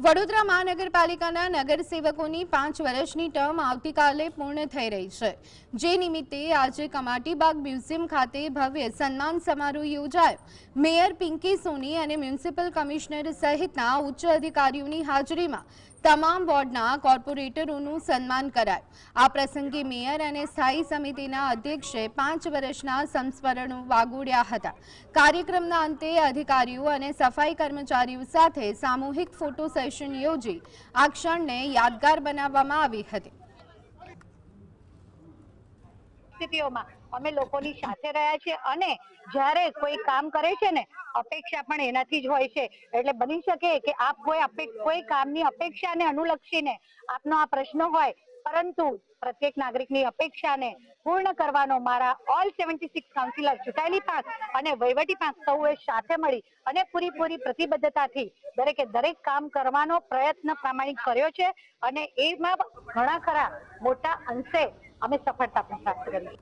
વડોદરા મહાનગરપાલિકાના નગરસેવકોની 5 વર્ષની ટર્મ આવતીકાલે પૂર્ણ થઈ રહી છે, જે નિમિત્તે આજે કમાટીબાગ મ્યુઝિયમ ખાતે ભવ્ય સન્માન સમારોહ યોજાયો। મેયર પિંકી સોની અને મ્યુનિસિપલ કમિશનર સહિતના ઉચ્ચ અધિકારીઓની હાજરીમાં તમામ વોર્ડના કોર્પોરેટરોનું સન્માન કરાયું। આ પ્રસંગે મેયર અને સ્થાયી સમિતિના અધ્યક્ષે 5 વર્ષના સંસ્મરણો વાગોળ્યા હતા। કાર્યક્રમના અંતે અધિકારીઓ અને સફાઈ કર્મચારીઓ સાથે સામૂહિક ફોટો સેશન યોજી આ ક્ષણને યાદગાર બનાવવામાં આવી હતી। પરિસ્થિતિઓમાં અમે લોકોની સાથે રહ્યા છે અને જ્યારે કોઈ કામ કરે છે ને અપેક્ષા પણ એનાથી જ હોય છે। એટલે બની શકે કે આપ કોઈ કામની અપેક્ષાને અનુલક્ષીને આપનો આ પ્રશ્ન હોય, પરંતુ પ્રત્યેક નાગરિકની અપેક્ષાને પૂર્ણ કરવાનો મારા ઓલ 76 કાઉન્સિલર, ચૂંટાયેલી પાંખ અને વહીવટી પાંખ સૌએ સાથે મળી અને પૂરી પ્રતિબદ્ધતાથી દરેક કામ કરવાનો પ્રયત્ન પ્રામાણિક કર્યો છે અને એમાં ઘણા ખરા મોટા અંશે અમે સફળતા પણ પ્રાપ્ત કરી।